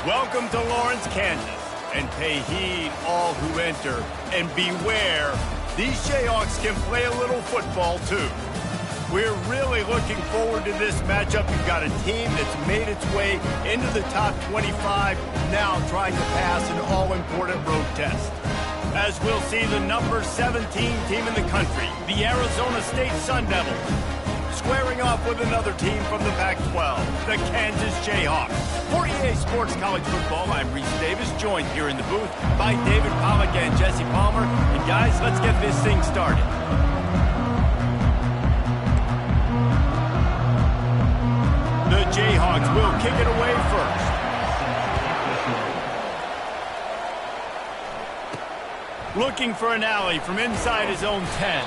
Welcome to Lawrence, Kansas, and pay heed all who enter, and beware, these Jayhawks can play a little football too. We're really looking forward to this matchup. You've got a team that's made its way into the top 25, now trying to pass an all-important road test. As we'll see the number 17 team in the country, the Arizona State Sun Devils, squaring off with another team from the Pac-12, the Kansas Jayhawks. For EA Sports College Football, I'm Reese Davis, joined here in the booth by David Pollack and Jesse Palmer. And guys, let's get this thing started. The Jayhawks will kick it away first. Looking for an alley from inside his own 10.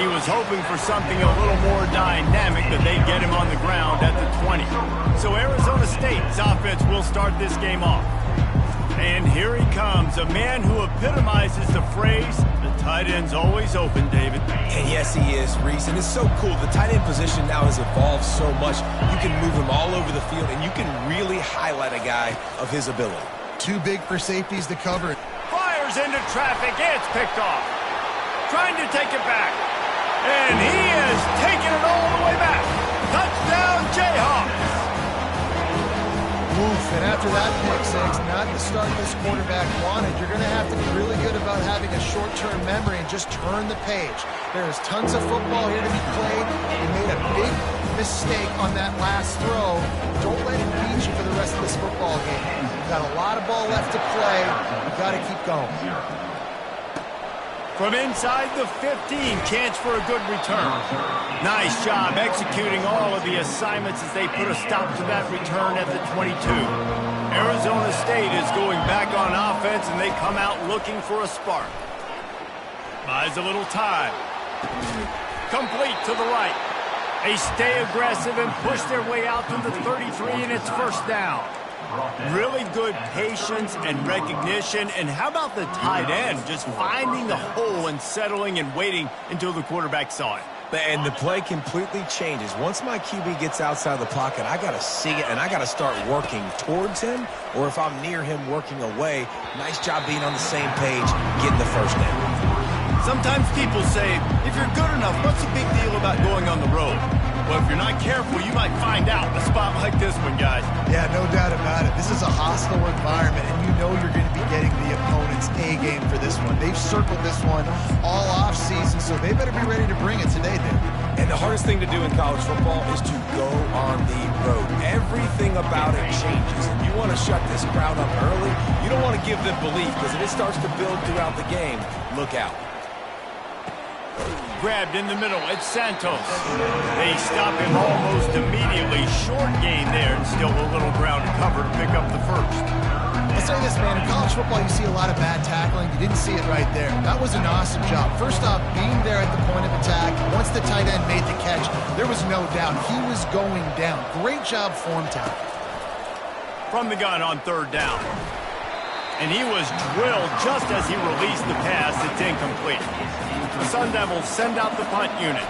He was hoping for something a little more dynamic, but they'd get him on the ground at the 20. So Arizona State's offense will start this game off. And here he comes, a man who epitomizes the phrase, the tight end's always open, David. And yes, he is, Reese, and it's so cool. The tight end position now has evolved so much. You can move him all over the field, and you can really highlight a guy of his ability. Too big for safeties to cover. Fires into traffic, it's picked off. Trying to take it back. And he is taking it all the way back. Touchdown, Jayhawks. Oof, and after that pick six, not the start this quarterback wanted. You're going to have to be really good about having a short-term memory and just turn the page. There is tons of football here to be played. You made a big mistake on that last throw. Don't let it beat you for the rest of this football game. You've got a lot of ball left to play. You've got to keep going. From inside the 15, chance for a good return. Nice job executing all of the assignments as they put a stop to that return at the 22. Arizona State is going back on offense, and they come out looking for a spark. Buys a little time. Complete to the right. They stay aggressive and push their way out to the 33, and it's first down. Really good patience and recognition. And how about the tight end just finding the hole and settling and waiting until the quarterback saw it? And the play completely changes. Once my QB gets outside the pocket, I got to see it, and I got to start working towards him, or if I'm near him, working away. Nice job being on the same page, getting the first down. Sometimes people say, if you're good enough, what's the big deal about going on the road? Well, if you're not careful, you might find out in a spot like this one, guys. Yeah, no doubt about it. This is a hostile environment, and you know you're going to be getting the opponent's A-game for this one. They've circled this one all off-season, so they better be ready to bring it today, dude. And the hardest thing to do in college football is to go on the road. Everything about it changes, and you want to shut this crowd up early. You don't want to give them belief, because if it starts to build throughout the game, look out. Grabbed in the middle, it's Santos. They stop him almost immediately. Short gain there, and still a little ground to cover to pick up the first. I'll say this, man, in college football you see a lot of bad tackling. You didn't see it right there. That was an awesome job. First off, being there at the point of attack. Once the tight end made the catch, there was no doubt he was going down. Great job form tackle. From the gun on third down. And he was drilled just as he released the pass. It's incomplete. The Sun Devils send out the punt unit.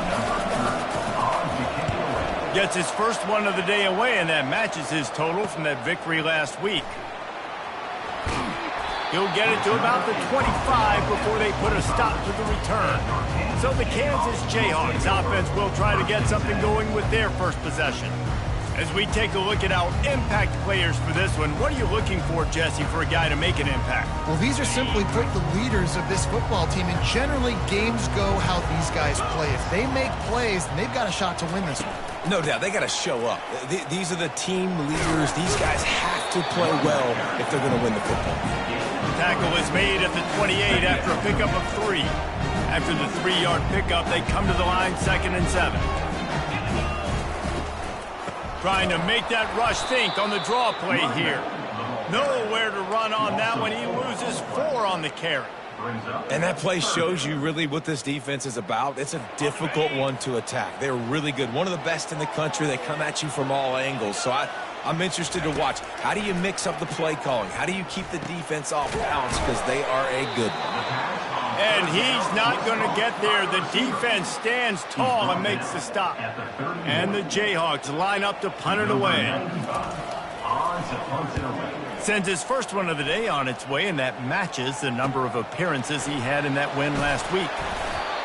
Gets his first one of the day away, and that matches his total from that victory last week. He'll get it to about the 25 before they put a stop to the return. So the Kansas Jayhawks offense will try to get something going with their first possession. As we take a look at our impact players for this one, what are you looking for, Jesse, for a guy to make an impact? Well, these are simply put the leaders of this football team, and generally games go how these guys play. If they make plays, then they've got a shot to win this one. No doubt, they got to show up. These are the team leaders. These guys have to play well if they're going to win the football. The tackle is made at the 28 after a pickup of 3. After the 3-yard pickup, they come to the line 2nd and 7. Trying to make that rush think on the draw play here. Nowhere to run on that one. He loses 4 on the carry. And that play shows you really what this defense is about. It's a difficult one to attack. They're really good. One of the best in the country. They come at you from all angles. So I'm interested to watch. How do you mix up the play calling? How do you keep the defense off balance? Because they are a good one. And he's not going to get there. The defense stands tall and makes the stop. And the Jayhawks line up to punt it away. Sends his first one of the day on its way, and that matches the number of appearances he had in that win last week.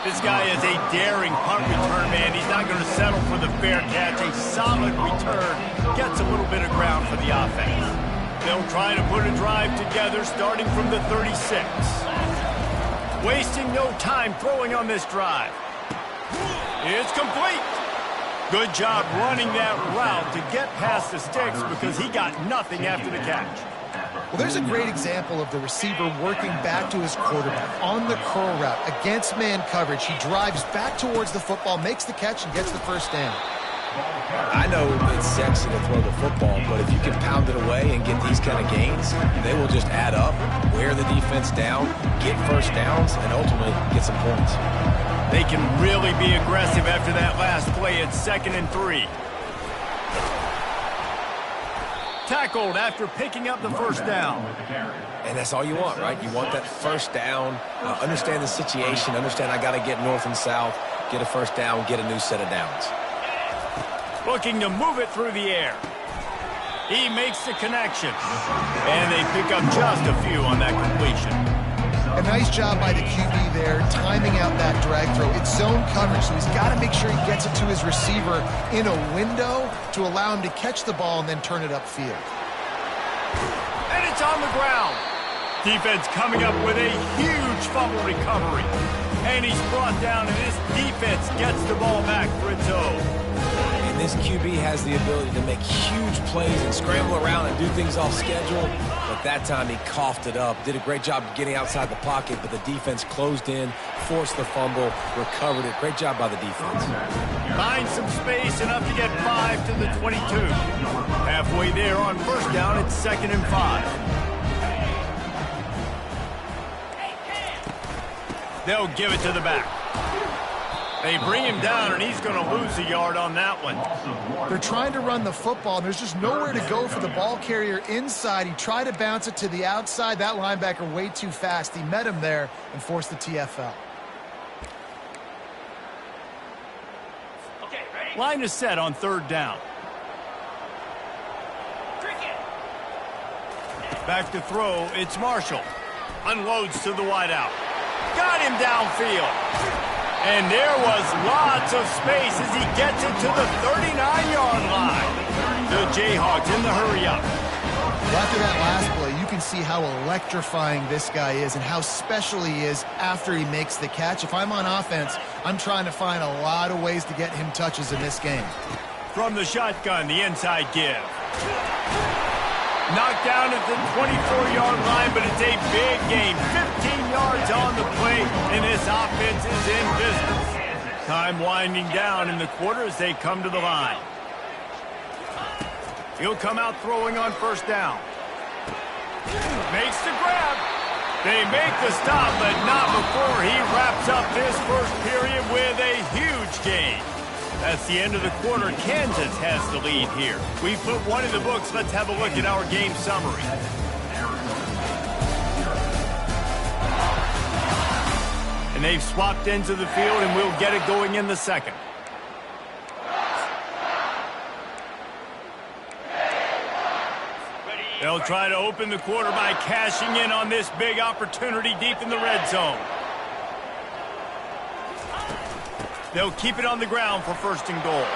This guy is a daring punt return man. He's not going to settle for the fair catch. A solid return gets a little bit of ground for the offense. They'll try to put a drive together starting from the 36. Wasting no time throwing on this drive. It's complete. Good job running that route to get past the sticks because he got nothing after the catch. Well, there's a great example of the receiver working back to his quarterback on the curl route against man coverage. He drives back towards the football, makes the catch, and gets the first down. I know it's sexy to throw the football, but if you can pound it away and get these kind of gains, they will just add up, wear the defense down, get first downs, and ultimately get some points. They can really be aggressive after that last play at 2nd and 3. Tackled after picking up the first down. And that's all you want, right? You want that first down, understand the situation, understand I got to get north and south, get a first down, get a new set of downs. Looking to move it through the air. He makes the connection. And they pick up just a few on that completion. A nice job by the QB there, timing out that drag throw. It's zone coverage, so he's got to make sure he gets it to his receiver in a window to allow him to catch the ball and then turn it upfield. And it's on the ground. Defense coming up with a huge fumble recovery. And he's brought down, and this defense gets the ball back for its own. And this QB has the ability to make huge plays and scramble around and do things off schedule. But that time he coughed it up. Did a great job of getting outside the pocket, but the defense closed in, forced the fumble, recovered it. Great job by the defense. Finds some space, enough to get 5 to the 22. Halfway there on first down, it's 2nd and 5. They'll give it to the back. They bring him down, and he's going to lose a yard on that one. They're trying to run the football, and there's just nowhere to go for the ball carrier inside. He tried to bounce it to the outside. That linebacker way too fast. He met him there and forced the TFL. Okay, ready? Line is set on 3rd down. Back to throw, it's Marshall. Unloads to the wideout. Got him downfield. And there was lots of space as he gets it to the 39-yard line. The Jayhawks in the hurry-up. After that last play, you can see how electrifying this guy is and how special he is after he makes the catch. If I'm on offense, I'm trying to find a lot of ways to get him touches in this game. From the shotgun, the inside give. Knocked down at the 24-yard line, but it's a big game. 15 yards on the play, and this offense is in business. Time winding down in the quarter as they come to the line. He'll come out throwing on first down. Makes the grab. They make the stop, but not before he wraps up this first period with a huge gain. That's the end of the quarter. Kansas has the lead here. We put one in the books. Let's have a look at our game summary. And they've swapped ends of the field, and we'll get it going in the second. They'll try to open the quarter by cashing in on this big opportunity deep in the red zone. They'll keep it on the ground for 1st and goal.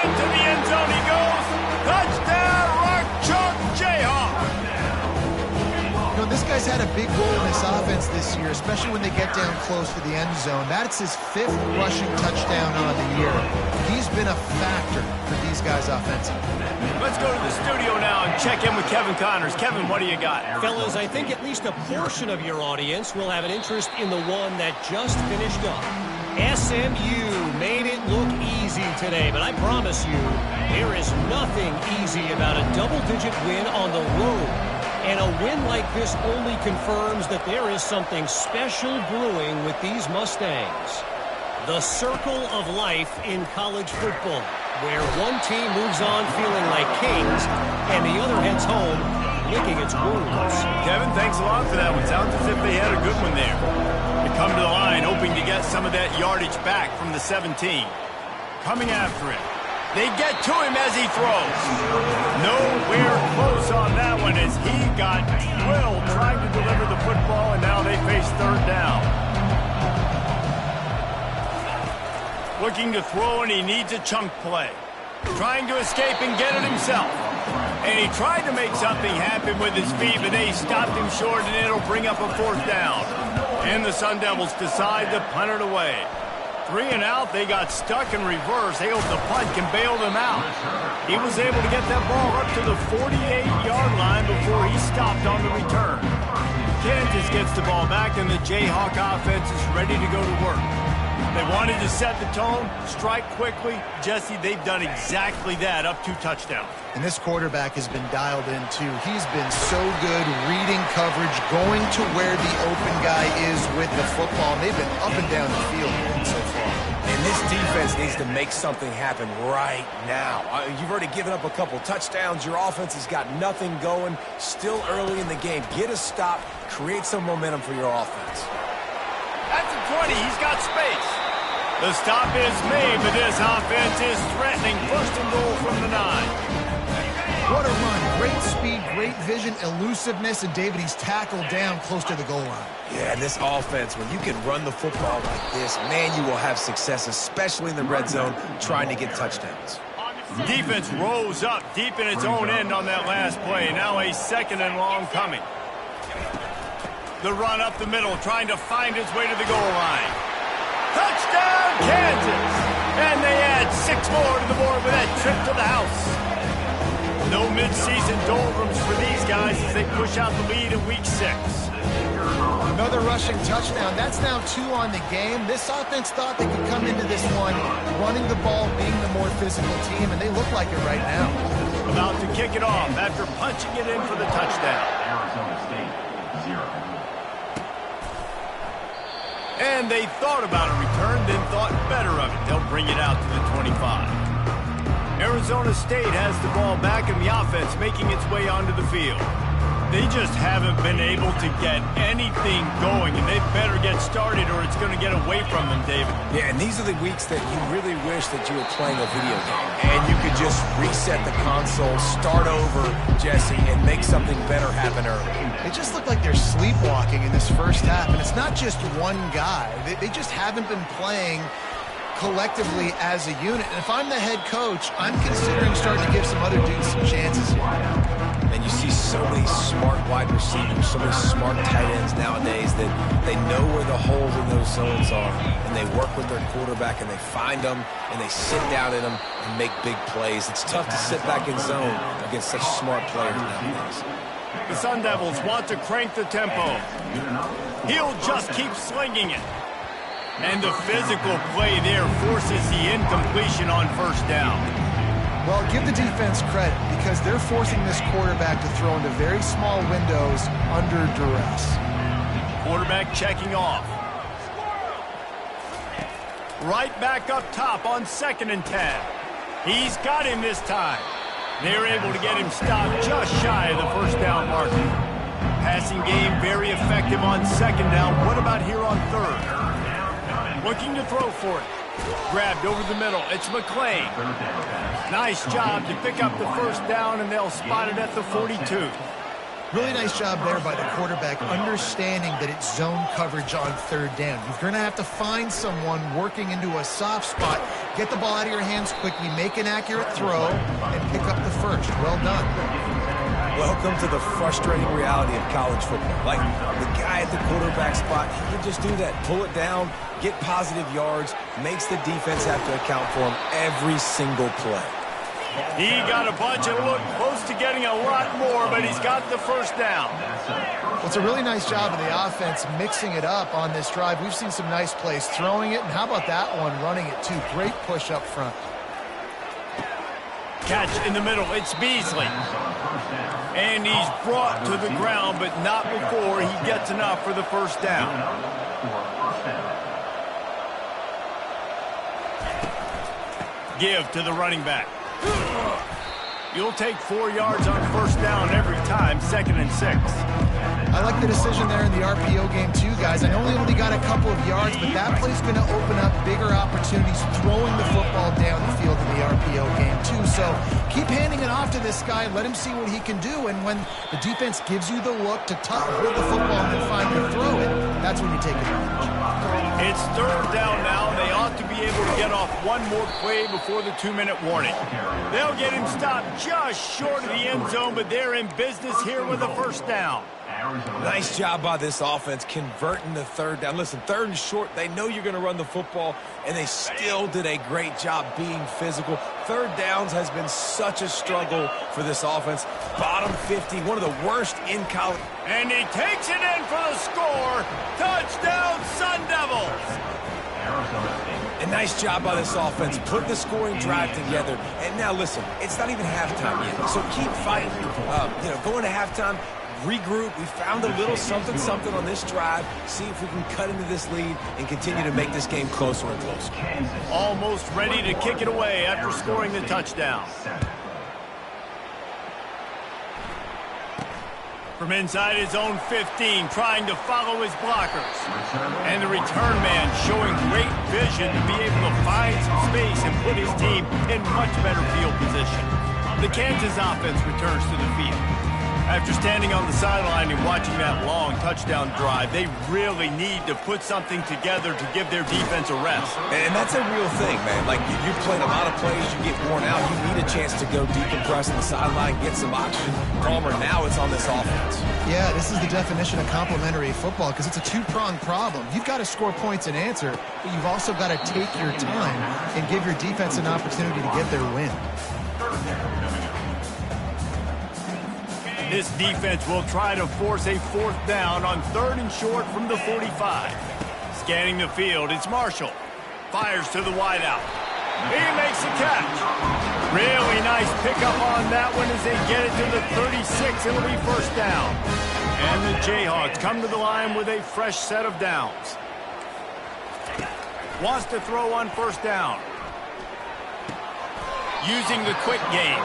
Into the end zone he goes. Touchdown, Rock Chalk Jayhawk. You know, this guy's had a big role in this offense this year, especially when they get down close to the end zone. That's his 5th rushing touchdown on the year. He's been a factor for these guys offensively. Let's go to the studio now and check in with Kevin Connors. Kevin, what do you got? Fellas, I think at least a portion of your audience will have an interest in the one that just finished up. SMU made it look easy today, but I promise you, there is nothing easy about a double-digit win on the road. And a win like this only confirms that there is something special brewing with these Mustangs. The circle of life in college football, where one team moves on feeling like kings and the other heads home licking its wounds. Kevin, thanks a lot for that one. Sounds as if they had a good one there. They come to the line hoping to get some of that yardage back from the 17. Coming after it. They get to him as he throws. Nowhere close on that one as he got drilled trying to deliver the football, and now they face third down. Looking to throw, and he needs a chunk play. Trying to escape and get it himself. And he tried to make something happen with his feet, but they stopped him short, and it'll bring up a fourth down. And the Sun Devils decide to punt it away. 3 and out, they got stuck in reverse. They hope the punt can bail them out. He was able to get that ball up to the 48-yard line before he stopped on the return. Kansas gets the ball back, and the Jayhawk offense is ready to go to work. They wanted to set the tone, strike quickly. Jesse, they've done exactly that, up 2 touchdowns. And this quarterback has been dialed in, too. He's been so good reading coverage, going to where the open guy is with the football. And they've been up and down the field so far. And this defense needs to make something happen right now. You've already given up a couple touchdowns. Your offense has got nothing going. Still early in the game. Get a stop. Create some momentum for your offense. At the 20, he's got space. The stop is made, but this offense is threatening. First and goal from the 9. What a run. Great speed, great vision, elusiveness, and David, he's tackled down close to the goal line. Yeah, and this offense, when you can run the football like this, man, you will have success, especially in the red zone, trying to get touchdowns. Defense rose up deep in its own end on that last play. Now a 2nd and long coming. The run up the middle, trying to find its way to the goal line. Touchdown, Kansas! And they add 6 more to the board with that trip to the house. No midseason doldrums for these guys as they push out the lead in Week 6. Another rushing touchdown. That's now 2 on the game. This offense thought they could come into this one running the ball, being the more physical team, and they look like it right now. About to kick it off after punching it in for the touchdown. And they thought about a return, then thought better of it. They'll bring it out to the 25. Arizona State has the ball back in the offense, making its way onto the field. They just haven't been able to get anything going, and they better get started or it's going to get away from them, David. Yeah, and these are the weeks that you really wish that you were playing a video game. And you could just reset the console, start over, Jesse, and make something better happen early. It just looked like they're sleepwalking in this first half, and it's not just one guy. They just haven't been playing collectively as a unit. And if I'm the head coach, I'm considering starting to give some other dudes some chances here. And you see so many smart wide receivers, so many smart tight ends nowadays that they know where the holes in those zones are, and they work with their quarterback, and they find them, and they sit down in them and make big plays. It's tough to sit back in zone against such smart players nowadays. The Sun Devils want to crank the tempo. He'll just keep slinging it. And the physical play there forces the incompletion on first down. Well, give the defense credit because they're forcing this quarterback to throw into very small windows under duress. Quarterback checking off. Right back up top on 2nd and 10. He's got him this time. They're able to get him stopped just shy of the first down marker. Passing game very effective on 2nd down. What about here on 3rd? Looking to throw for it. Grabbed over the middle. It's McClain. Nice job to pick up the first down, and they'll spot it at the 42. Really nice job there by the quarterback, understanding that it's zone coverage on 3rd down. You're going to have to find someone working into a soft spot, get the ball out of your hands quickly, make an accurate throw, and pick up the first. Well done. Welcome to the frustrating reality of college football. Like, the guy at the quarterback spot, he can just do that. Pull it down, get positive yards, makes the defense have to account for him every single play. He got a bunch and looked close to getting a lot more, but he's got the first down. Well, it's a really nice job of the offense mixing it up on this drive. We've seen some nice plays throwing it, and how about that one running it too? Great push up front. Catch in the middle. It's Beasley. And he's brought to the ground, but not before he gets enough for the first down. Give to the running back. You'll take 4 yards on first down every time, 2nd and 6. I like the decision there in the RPO game too, guys. I know he only got a couple of yards, but that play's going to open up bigger opportunities throwing the football down the field in the RPO game too. So keep handing it off to this guy. Let him see what he can do. And when the defense gives you the look to hold the football and then finally throw it, that's when you take advantage. It's third down now. They ought to be able to get off one more play before the 2-minute warning. They'll get him stopped just short of the end zone, but they're in business here with a first down. Nice job by this offense converting the third down. Listen, third and short, they know you're going to run the football, and they still did a great job being physical. Third downs has been such a struggle for this offense. Bottom 50, one of the worst in college. And he takes it in for the score. Touchdown, Sun Devils. A nice job by this offense, putting the scoring drive together. And now, listen, it's not even halftime yet, so keep fighting. Going to halftime, regroup. We found a little something on this drive. See if we can cut into this lead and continue to make this game closer and closer. Almost ready to kick it away after scoring the touchdown. From inside his own 15, trying to follow his blockers. And the return man showing great vision to be able to find some space and put his team in much better field position. The Kansas offense returns to the field. After standing on the sideline and watching that long touchdown drive, they really need to put something together to give their defense a rest. And that's a real thing, man. Like, you're playing a lot of plays, you get worn out, you need a chance to go decompress on the sideline, get some oxygen. Palmer, now it's on this offense. Yeah, this is the definition of complementary football because it's a two-pronged problem. You've got to score points and answer, but you've also got to take your time and give your defense an opportunity to get their win. This defense will try to force a fourth down on third and short from the 45. Scanning the field, it's Marshall. Fires to the wideout. He makes the catch. Really nice pickup on that one as they get it to the 36. It'll be first down. And the Jayhawks come to the line with a fresh set of downs. Wants to throw on first down. Using the quick game.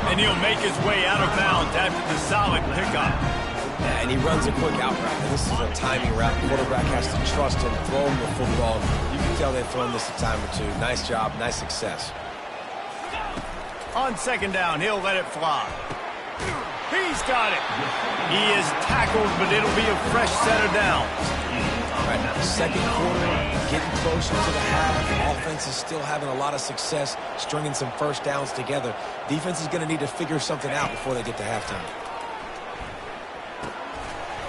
And he'll make his way out of bounds after the solid pickup. And he runs a quick out route. This is a timing route. The quarterback has to trust him, throw him the football. You can tell they've thrown this a time or two. Nice job, nice success. On second down, he'll let it fly. He's got it. He is tackled, but it'll be a fresh set of downs. Right now, the second quarter, getting closer to the half. Offense is still having a lot of success stringing some first downs together. Defense is going to need to figure something out before they get to halftime.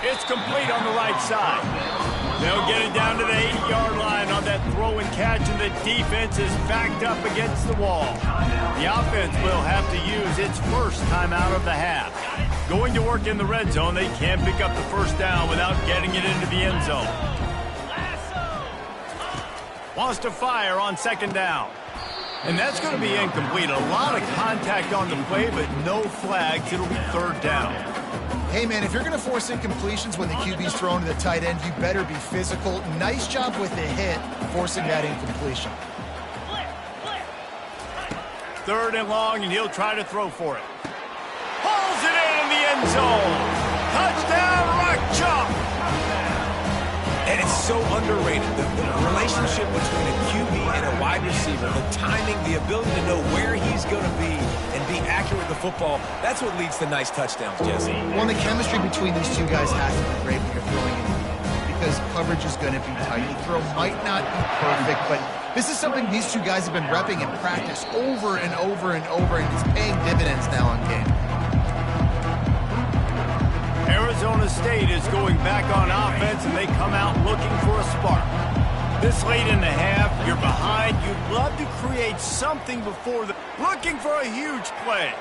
It's complete on the right side. They'll get it down to the 8-yard line on that throw and catch, and the defense is backed up against the wall. The offense will have to use its first timeout of the half. Going to work in the red zone, they can't pick up the first down without getting it into the end zone. Wants to fire on second down. And that's going to be incomplete. A lot of contact on the play, but no flags. It'll be third down. Hey, man, if you're going to force incompletions when the QB's thrown to the tight end, you better be physical. Nice job with the hit, forcing that incompletion. Third and long, and he'll try to throw for it. Pulls it in the end zone. Touchdown, Rock Chalk. And it's so underrated. The relationship between a QB and a wide receiver, the timing, the ability to know where he's going to be and be accurate with the football, that's what leads to nice touchdowns, Jesse. Well, the chemistry between these two guys has to be great when you're throwing it because coverage is going to be tight. The throw might not be perfect, but this is something these two guys have been repping in practice over and over and over, and it's paying dividends now in game. Arizona State is going back on offense, and they come out looking for a spark. This late in the half, you're behind. You'd love to create something before looking for a huge play.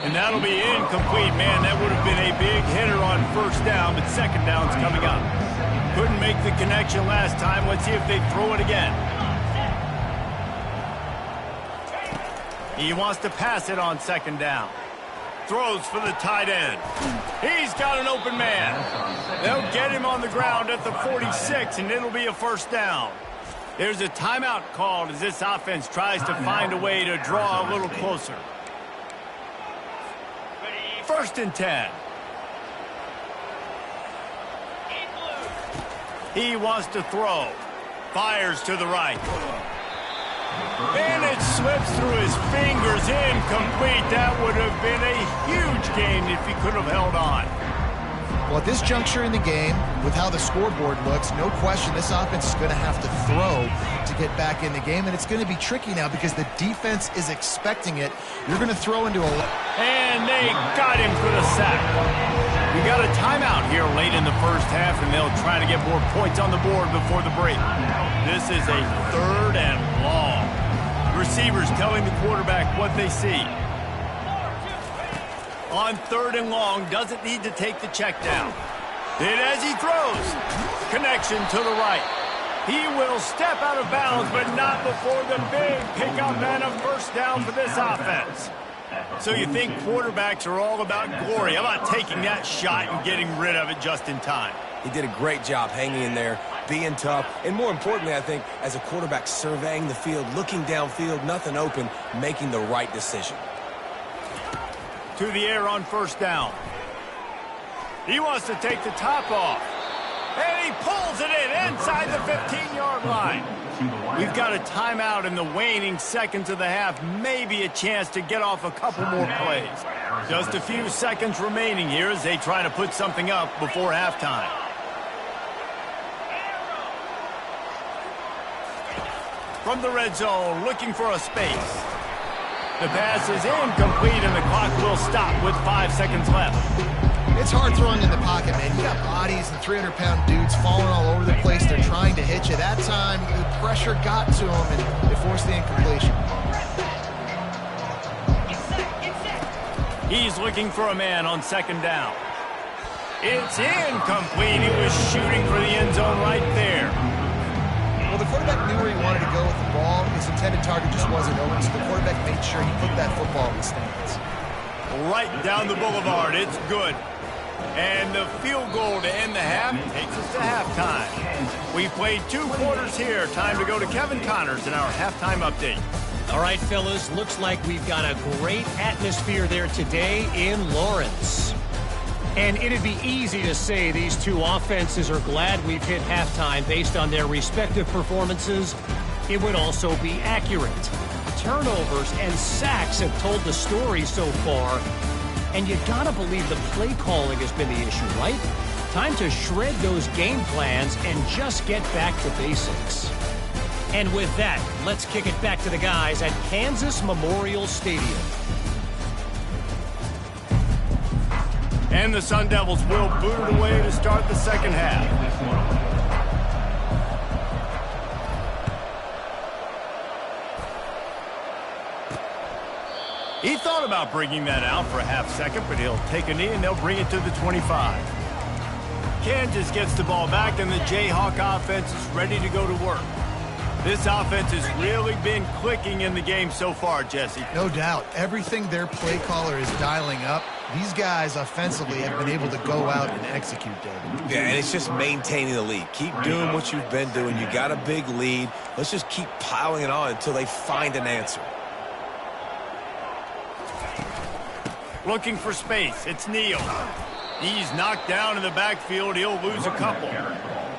And that'll be incomplete. Man, that would have been a big hitter on first down, but second down's coming up. Couldn't make the connection last time. Let's see if they throw it again. He wants to pass it on second down. Throws for the tight end. He's got an open man. They'll get him on the ground at the 46, and it'll be a first down. There's a timeout called as this offense tries to find a way to draw a little closer. First and 10. He wants to throw. Fires to the right. And it slips through his fingers. Incomplete. That would have been a huge gain if he could have held on. Well, at this juncture in the game, with how the scoreboard looks, no question this offense is going to have to throw to get back in the game, and it's going to be tricky now because the defense is expecting it. You're going to throw into a... And they got him for the sack. We got a timeout here late in the first half, and they'll try to get more points on the board before the break. This is a 3rd and long. Receivers telling the quarterback what they see. On 3rd and long, doesn't need to take the check down. And as he throws, connection to the right. He will step out of bounds, but not before the big pickup and a first down for this offense. So you think quarterbacks are all about glory. How about taking that shot and getting rid of it just in time? He did a great job hanging in there, being tough, and more importantly, I think, as a quarterback surveying the field, looking downfield, nothing open, making the right decision. To the air on first down. He wants to take the top off. And he pulls it in inside the 15-yard line. We've got a timeout in the waning seconds of the half. Maybe a chance to get off a couple more plays. Just a few seconds remaining here as they try to put something up before halftime. From the red zone, looking for a space. The pass is incomplete, and the clock will stop with 5 seconds left. It's hard throwing in the pocket, man. You got bodies and 300-pound dudes falling all over the place. They're trying to hit you. That time, the pressure got to them, and they forced the incompletion. He's looking for a man on 2nd down. It's incomplete. He was shooting for the end zone right there. Well, the quarterback knew where he wanted to go with the ball. His intended target just wasn't open, so the quarterback made sure he put that football in the stands. Right down the boulevard. It's good. And the field goal to end the half takes us to halftime. We played 2 quarters here. Time to go to Kevin Connors in our halftime update. All right, fellas, looks like we've got a great atmosphere there today in Lawrence. And it'd be easy to say these two offenses are glad we've hit halftime based on their respective performances. It would also be accurate. Turnovers and sacks have told the story so far. And you gotta believe the play calling has been the issue, right? Time to shred those game plans and just get back to basics. And with that, let's kick it back to the guys at Kansas Memorial Stadium. And the Sun Devils will boot it away to start the second half. He thought about bringing that out for a half second, but he'll take a knee and they'll bring it to the 25. Kansas gets the ball back and the Jayhawk offense is ready to go to work. This offense has really been clicking in the game so far, Jesse. No doubt. Everything their play caller is dialing up, these guys offensively have been able to go out and execute, David. Yeah, and it's just maintaining the lead. Keep doing what you've been doing. You got a big lead. Let's just keep piling it on until they find an answer. Looking for space. It's Neal. He's knocked down in the backfield. He'll lose a couple.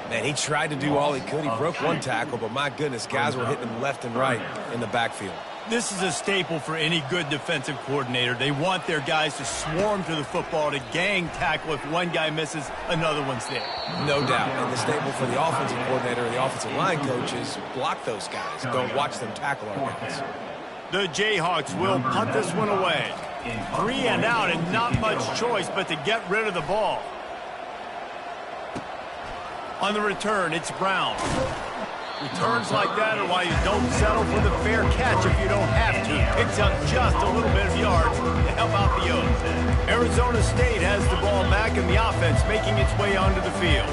Man, he tried to do all he could. He broke one tackle, but my goodness, guys were hitting him left and right in the backfield. This is a staple for any good defensive coordinator. They want their guys to swarm to the football, to gang tackle. If one guy misses, another one's there. No doubt. And the staple for the offensive coordinator and the offensive line coaches, block those guys. Don't watch them tackle our guys. The Jayhawks will punt this one away. 3 and out and not much choice but to get rid of the ball. On the return, it's Brown. Returns like that are why you don't settle for the fair catch if you don't have to. Picks up just a little bit of yards to help out the O's. Arizona State has the ball back and the offense making its way onto the field.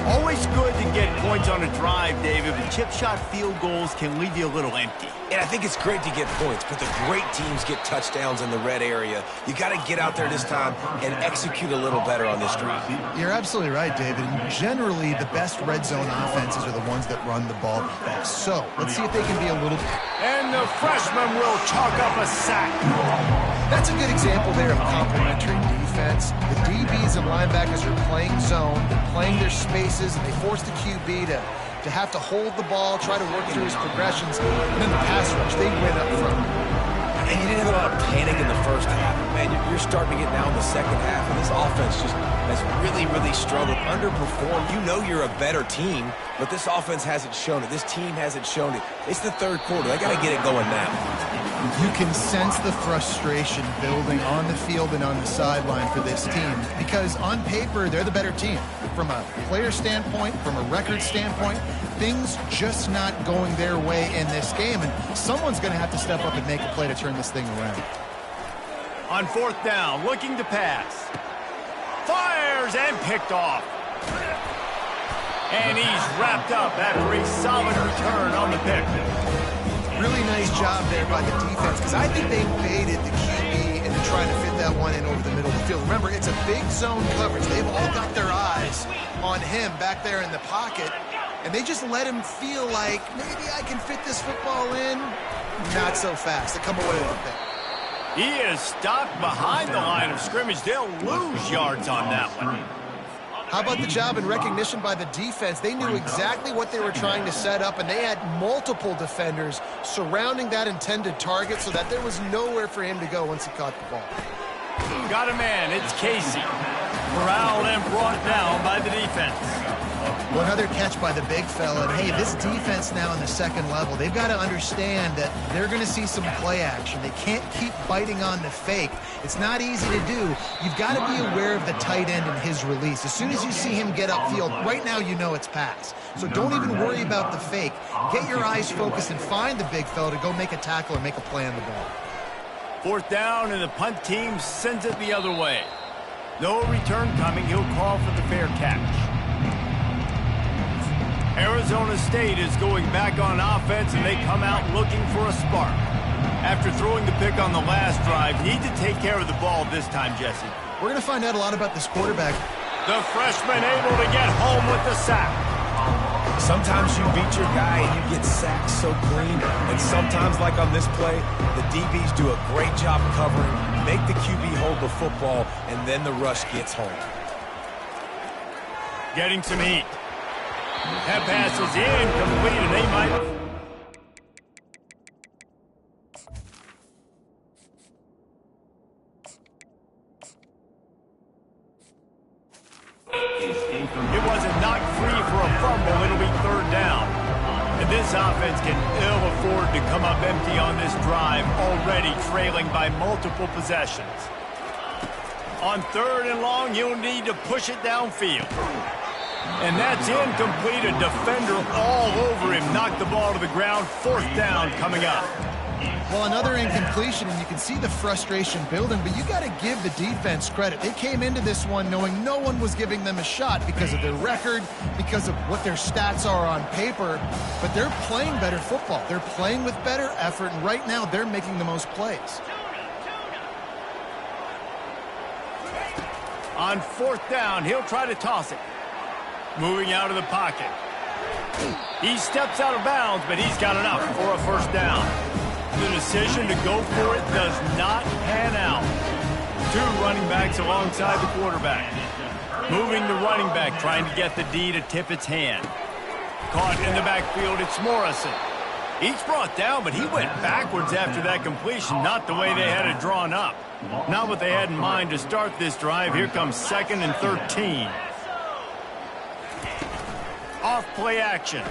Always good to get points on a drive, David, but chip shot field goals can leave you a little empty. And I think it's great to get points, but the great teams get touchdowns in the red area. You got to get out there this time and execute a little better on this drive. You're absolutely right, David. And generally, the best red zone offenses are the ones that run the ball the best. So let's see if they can be a little... And the freshman will chalk up a sack. That's a good example there of complementary defense. defense. The DBs and linebackers are playing zone. They're playing their spaces, and they force the QB to have to hold the ball, try to work through his progressions. And then the pass rush, they win up front. And you didn't have a lot of panic in the first half. Man, you're starting to get down in the second half, and this offense just has really, really struggled, underperformed. You know you're a better team, but this offense hasn't shown it. This team hasn't shown it. It's the third quarter. They got to get it going now. You can sense the frustration building on the field and on the sideline for this team because on paper, they're the better team. From a player standpoint, from a record standpoint, things just not going their way in this game, and someone's going to have to step up and make a play to turn this thing around. On fourth down, looking to pass. Fires and picked off. And he's wrapped up after a solid return on the pick. Really nice job there by the defense because I think they baited the QB into trying to fit that one in over the middle of the field. Remember, it's a big zone coverage. They've all got their eyes on him back there in the pocket, and they just let him feel like maybe I can fit this football in. Not so fast. They come away with a pick. He is stopped behind the line of scrimmage. They'll lose yards on that one. How about the job and recognition by the defense? They knew exactly what they were trying to set up, and they had multiple defenders surrounding that intended target so that there was nowhere for him to go once he caught the ball. Got a man. It's Casey. Corralled and brought down by the defense. Well, another catch by the big fella. And, hey, this defense now in the second level, they've got to understand that they're going to see some play action. They can't keep biting on the fake. It's not easy to do. You've got to be aware of the tight end and his release. As soon as you see him get upfield, right now you know it's pass. So don't even worry about the fake. Get your eyes focused and find the big fella to go make a tackle or make a play on the ball. Fourth down, and the punt team sends it the other way. No return coming. He'll call for the fair catch. Arizona State is going back on offense, and they come out looking for a spark. After throwing the pick on the last drive, need to take care of the ball this time, Jesse. We're going to find out a lot about this quarterback. The freshman able to get home with the sack. Sometimes you beat your guy and you get sacked so clean, and sometimes, like on this play, the DBs do a great job covering, make the QB hold the football, and then the rush gets home. Getting some heat. That pass is incomplete, and they might... It wasn't knocked free for a fumble. It'll be third down. And this offense can ill afford to come up empty on this drive, already trailing by multiple possessions. On third and long, you'll need to push it downfield. And that's incomplete. A defender all over him. Knocked the ball to the ground. Fourth down coming up. Well, another incompletion, and you can see the frustration building, but you got to give the defense credit. They came into this one knowing no one was giving them a shot because of their record, because of what their stats are on paper, but they're playing better football. They're playing with better effort, and right now they're making the most plays. On fourth down, he'll try to toss it. Moving out of the pocket. He steps out of bounds, but he's got enough for a first down. The decision to go for it does not pan out. Two running backs alongside the quarterback. Moving the running back, trying to get the D to tip its hand. Caught in the backfield, it's Morrison. He's brought down, but he went backwards after that completion, not the way they had it drawn up. Not what they had in mind to start this drive. Here comes 2nd and 13. Off play action.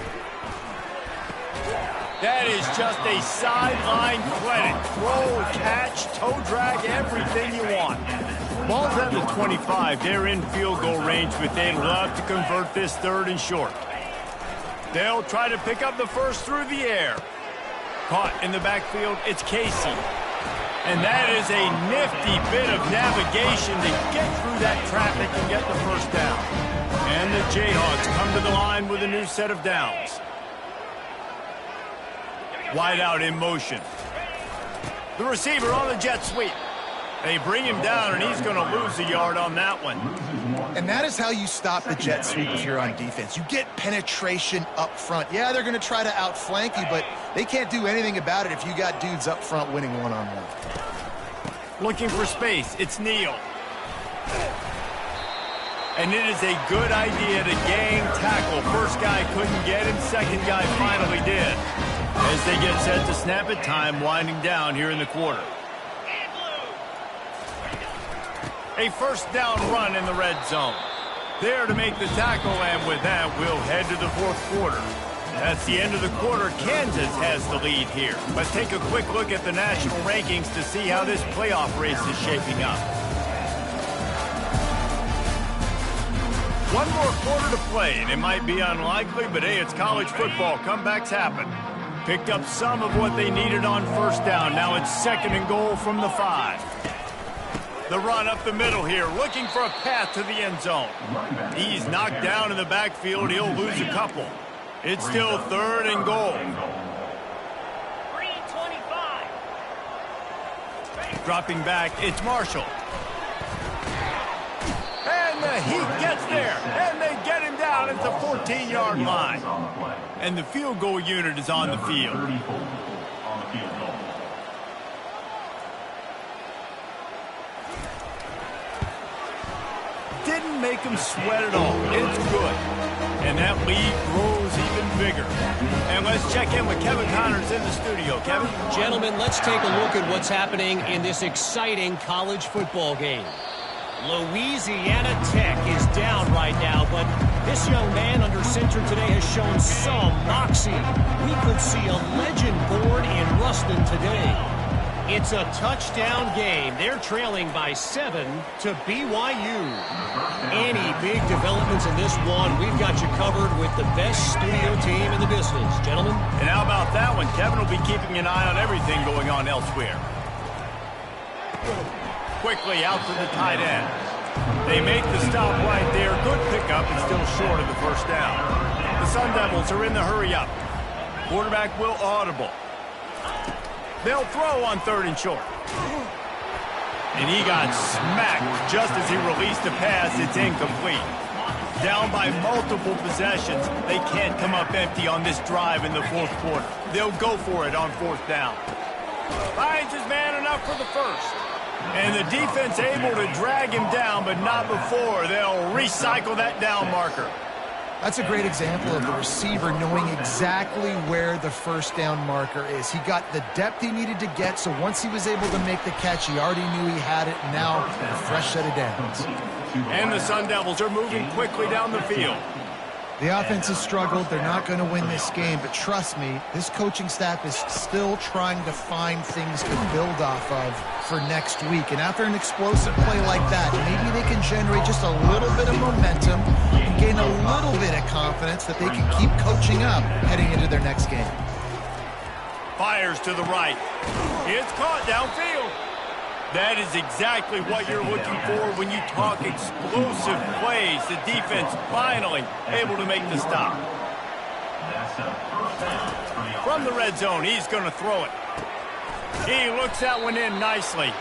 That is just a sideline credit. Throw, catch, toe drag, everything you want. Ball's at the 25. They're in field goal range, but they'd love to convert this third and short. They'll try to pick up the first through the air. Caught in the backfield, it's Casey. And that is a nifty bit of navigation to get through that traffic and get the first down. And the Jayhawks come to the line with a new set of downs. Wide out in motion. The receiver on the jet sweep. They bring him down, and he's going to lose a yard on that one. And that is how you stop the jet sweep if you're on defense. You get penetration up front. Yeah, they're going to try to outflank you, but they can't do anything about it if you got dudes up front winning one-on-one. Looking for space. It's Neal. And it is a good idea to gang tackle. First guy couldn't get him, second guy finally did. As they get set to snap it, time winding down here in the quarter. A first down run in the red zone. There to make the tackle, and with that, we'll head to the fourth quarter. That's the end of the quarter. Kansas has the lead here. Let's take a quick look at the national rankings to see how this playoff race is shaping up. One more quarter to play, and it might be unlikely, but hey, it's college football. Comebacks happen. Picked up some of what they needed on first down. Now it's second and goal from the 5. The run up the middle here, looking for a path to the end zone. He's knocked down in the backfield. He'll lose a couple. It's still third and goal. 3:25. Dropping back, it's Marshall. And the heat gets there, and they get him down at the 14-yard line. And the field goal unit is on the field. Didn't make him sweat at all. It's good. And that lead grows even bigger. And let's check in with Kevin Connors in the studio. Kevin? Gentlemen, let's take a look at what's happening in this exciting college football game. Louisiana Tech is down right now, but this young man under center today has shown some moxie. We could see a legend born in Ruston today. It's a touchdown game. They're trailing by 7 to BYU. Any big developments in this one, we've got you covered with the best studio team in the business. Gentlemen? And how about that one? Kevin will be keeping an eye on everything going on elsewhere. Quickly out to the tight end. They make the stop right there. Good pickup and still short of the first down. The Sun Devils are in the hurry up. Quarterback will audible. They'll throw on third and short. And he got smacked just as he released the pass. It's incomplete. Down by multiple possessions. They can't come up empty on this drive in the fourth quarter. They'll go for it on fourth down. Finds his man enough for the first. And the defense able to drag him down, but not before. They'll recycle that down marker. That's a great example of the receiver knowing exactly where the first down marker is. He got the depth he needed to get, so once he was able to make the catch, he already knew he had it, and now a fresh set of downs. And the Sun Devils are moving quickly down the field. The offense has struggled. They're not going to win this game, but trust me, this coaching staff is still trying to find things to build off of for next week. And after an explosive play like that, maybe they can generate just a little bit of momentum and gain a little bit of confidence that they can keep coaching up heading into their next game. Fires to the right. It's caught downfield. That is exactly what you're looking for when you talk explosive plays. The defense finally able to make the stop. From the red zone, he's going to throw it. He looks that one in nicely.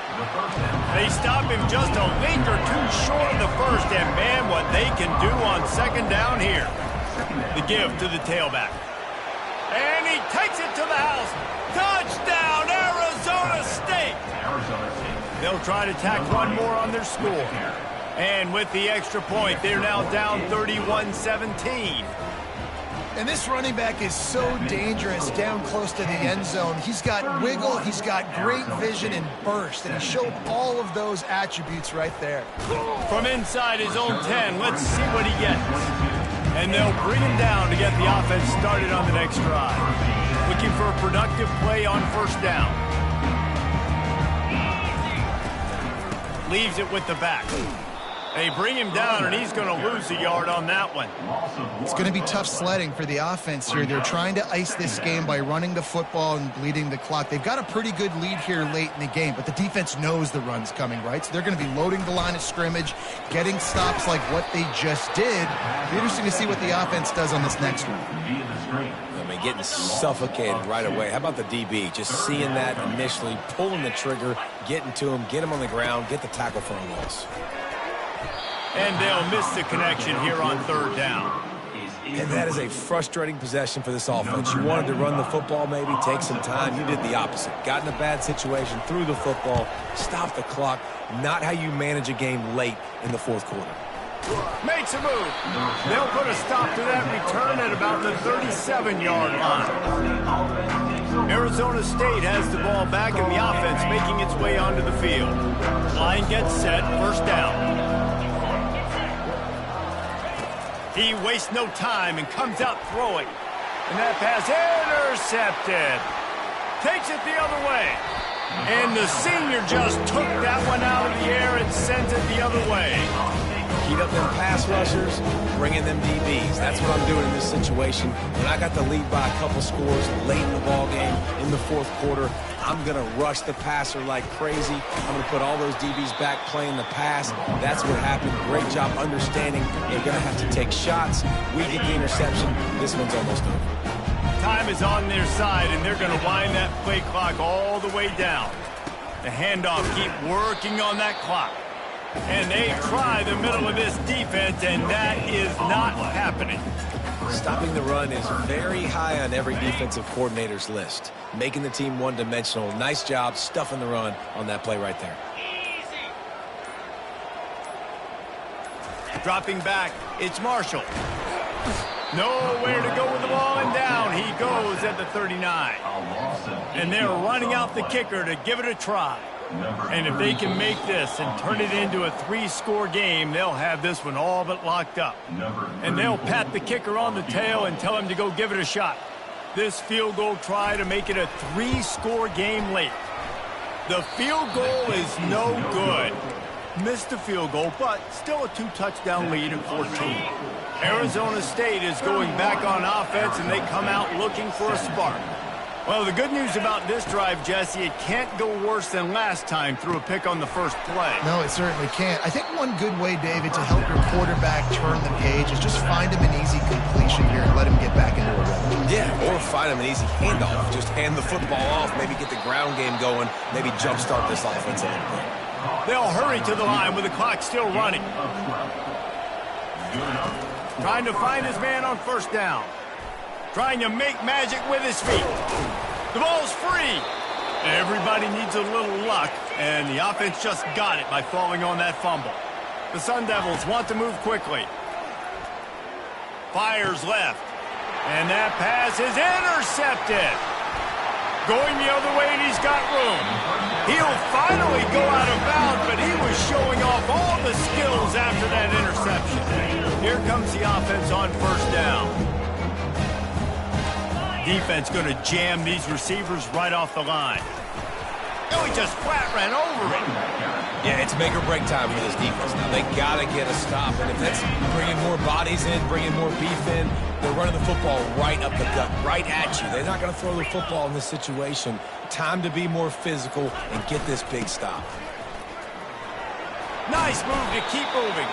They stop him just a link or two short of the first, and man, what they can do on second down here. The give to the tailback. And he takes it to the house. Touchdown, Arizona State! They'll try to tack one more on their score. And with the extra point, they're now down 31-17. And this running back is so dangerous down close to the end zone. He's got wiggle, he's got great vision and burst, and he showed all of those attributes right there. From inside his own 10, let's see what he gets. And they'll bring him down to get the offense started on the next drive. Looking for a productive play on first down. Leaves it with the back. They bring him down, and he's going to lose a yard on that one. It's going to be tough sledding for the offense here. They're trying to ice this game by running the football and bleeding the clock. They've got a pretty good lead here late in the game, but the defense knows the run's coming, right? So they're going to be loading the line of scrimmage, getting stops like what they just did. It'll be interesting to see what the offense does on this next one. I mean, getting suffocated right away. How about the DB? Just seeing that initially, pulling the trigger, getting to him, get him on the ground, get the tackle for a loss. And they'll miss the connection here on third down. And that is a frustrating possession for this offense. You wanted to run the football, maybe take some time. You did the opposite. Got in a bad situation, threw the football, stopped the clock. Not how you manage a game late in the fourth quarter. Makes a move. They'll put a stop to that return at about the 37-yard line. Arizona State has the ball back and the offense making its way onto the field. Line gets set, first down. He wastes no time and comes out throwing. And that pass intercepted. Takes it the other way. And the senior just took that one out of the air and sent it the other way. Heat up them pass rushers, bring in them DBs. That's what I'm doing in this situation. When I got the lead by a couple scores late in the ball game, in the fourth quarter, I'm going to rush the passer like crazy. I'm going to put all those DBs back playing the pass. That's what happened. Great job understanding they're going to have to take shots. We get the interception. This one's almost over. Time is on their side, and they're going to wind that play clock all the way down. The handoff, keep working on that clock. And they try the middle of this defense, and that is not happening. Stopping the run is very high on every defensive coordinator's list. Making the team one-dimensional. Nice job stuffing the run on that play right there. Dropping back, it's Marshall. Nowhere to go with the ball, and down he goes at the 39. And they're running out the kicker to give it a try. And if they can make this and turn it into a 3-score game, they'll have this one all but locked up. And they'll pat the kicker on the tail and tell him to go give it a shot. This field goal try to make it a 3-score game late. The field goal is no good. Missed the field goal, but still a 2-touchdown lead at 14. Arizona State is going back on offense, and they come out looking for a spark. Well, the good news about this drive, Jesse, it can't go worse than last time through a pick on the first play. No, it certainly can't. I think one good way, David, to help your quarterback turn the page is just find him an easy completion here and let him get back into a rhythm. Yeah, or find him an easy handoff. Just hand the football off, maybe get the ground game going, maybe jumpstart this offense a little bit. They'll hurry to the line with the clock still running. Trying to find his man on first down. Trying to make magic with his feet. The ball's free. Everybody needs a little luck, and the offense just got it by falling on that fumble. The Sun Devils want to move quickly. Fires left, and that pass is intercepted. Going the other way, and he's got room. He'll finally go out of bounds, but he was showing off all the skills after that interception. Here comes the offense on first down. Defense going to jam these receivers right off the line. Oh, he just flat ran over it. Yeah, it's make or break time for this defense. Now, they got to get a stop, and if that's bringing more bodies in, bringing more beef in, they're running the football right up the gut, right at you. They're not going to throw the football in this situation. Time to be more physical and get this big stop. Nice move to keep moving.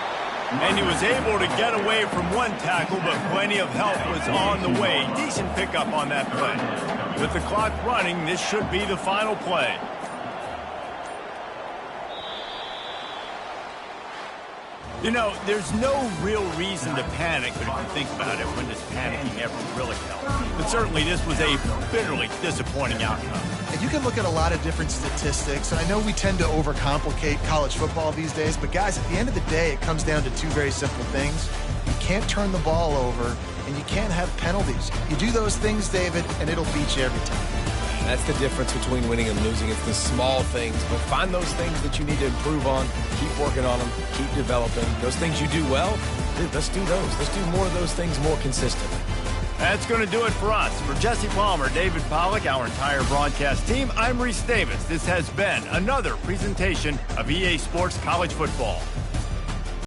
And he was able to get away from one tackle, but plenty of help was on the way. Decent pickup on that play. With the clock running, this should be the final play. You know, there's no real reason to panic, but if you think about it, when does panicking ever really help? But certainly this was a bitterly disappointing outcome. And you can look at a lot of different statistics, and I know we tend to overcomplicate college football these days, but guys, at the end of the day, it comes down to two very simple things. You can't turn the ball over, and you can't have penalties. You do those things, David, and it'll beat you every time. That's the difference between winning and losing. It's the small things, but find those things that you need to improve on, keep working on them, keep developing. Those things you do well, dude, let's do those. Let's do more of those things more consistently. That's going to do it for us. For Jesse Palmer, David Pollack, our entire broadcast team, I'm Reese Davis. This has been another presentation of EA Sports College Football.